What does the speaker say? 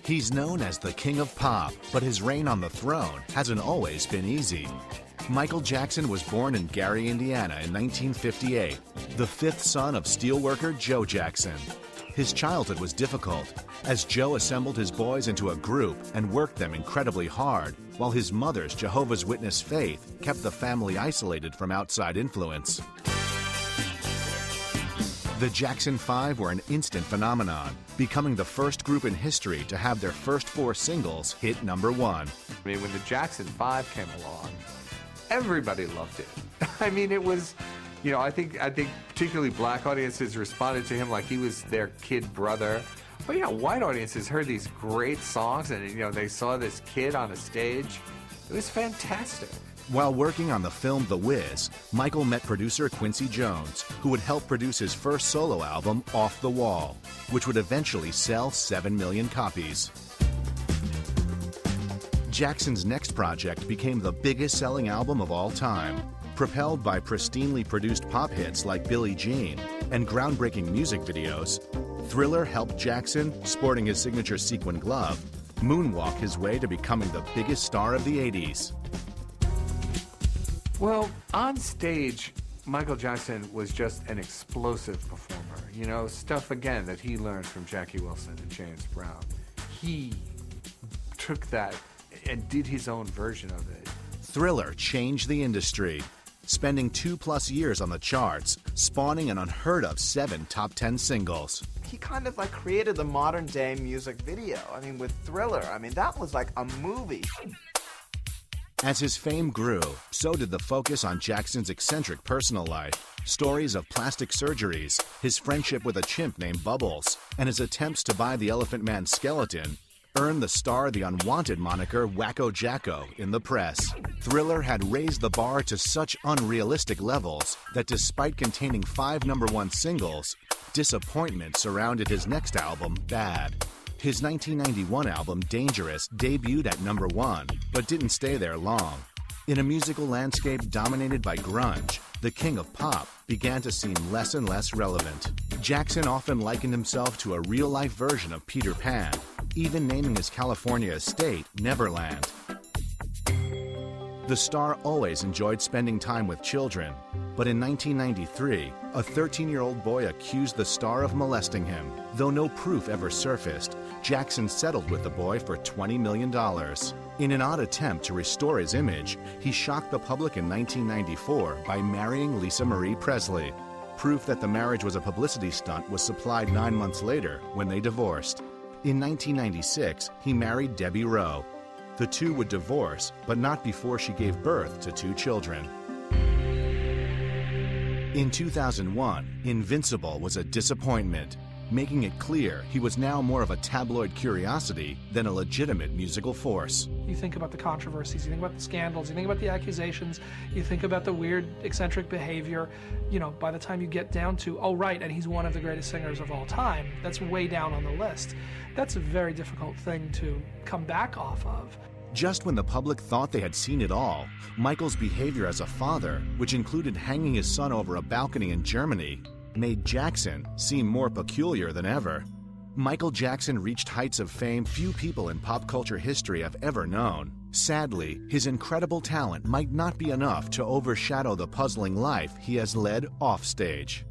He's known as the King of Pop, but his reign on the throne hasn't always been easy. Michael Jackson was born in Gary, Indiana in 1958, the fifth son of steelworker Joe Jackson. His childhood was difficult, as Joe assembled his boys into a group and worked them incredibly hard, while his mother's Jehovah's Witness faith kept the family isolated from outside influence. The Jackson 5 were an instant phenomenon, becoming the first group in history to have their first 4 singles hit number 1. I mean, when the Jackson 5 came along, everybody loved it. I mean, it was, you know, I think particularly black audiences responded to him like he was their kid brother. But, you know, white audiences heard these great songs and, you know, they saw this kid on a stage. It was fantastic. While working on the film The Wiz, Michael met producer Quincy Jones, who would help produce his first solo album, Off the Wall, which would eventually sell 7 million copies. Jackson's next project became the biggest selling album of all time. Propelled by pristinely produced pop hits like Billie Jean and groundbreaking music videos, Thriller helped Jackson, sporting his signature sequin glove, moonwalk his way to becoming the biggest star of the 80s. Well, on stage, Michael Jackson was just an explosive performer. You know, stuff, again, that he learned from Jackie Wilson and James Brown. He took that and did his own version of it. Thriller changed the industry, spending 2+ years on the charts, spawning an unheard of 7 top 10 singles. He kind of like created the modern day music video. I mean, with Thriller, I mean, that was like a movie. As his fame grew, so did the focus on Jackson's eccentric personal life. Stories of plastic surgeries, his friendship with a chimp named Bubbles, and his attempts to buy the Elephant Man's skeleton earned the star the unwanted moniker Wacko Jacko in the press. Thriller had raised the bar to such unrealistic levels that despite containing 5 #1 singles, disappointment surrounded his next album, Bad. His 1991 album, Dangerous, debuted at number 1, but didn't stay there long. In a musical landscape dominated by grunge, the King of Pop began to seem less and less relevant. Jackson often likened himself to a real-life version of Peter Pan, even naming his California estate Neverland. The star always enjoyed spending time with children, but in 1993, a 13-year-old boy accused the star of molesting him. Though no proof ever surfaced, Jackson settled with the boy for $20 million. In an odd attempt to restore his image, he shocked the public in 1994 by marrying Lisa Marie Presley. Proof that the marriage was a publicity stunt was supplied 9 months later when they divorced. In 1996, he married Debbie Rowe. The two would divorce, but not before she gave birth to 2 children. In 2001, Invincible was a disappointment, making it clear he was now more of a tabloid curiosity than a legitimate musical force. You think about the controversies, you think about the scandals, you think about the accusations, you think about the weird, eccentric behavior. You know, by the time you get down to, oh right, and he's one of the greatest singers of all time, that's way down on the list. That's a very difficult thing to come back off of. Just when the public thought they had seen it all, Michael's behavior as a father, which included hanging his son over a balcony in Germany, made Jackson seem more peculiar than ever. Michael Jackson reached heights of fame few people in pop culture history have ever known. Sadly, his incredible talent might not be enough to overshadow the puzzling life he has led offstage.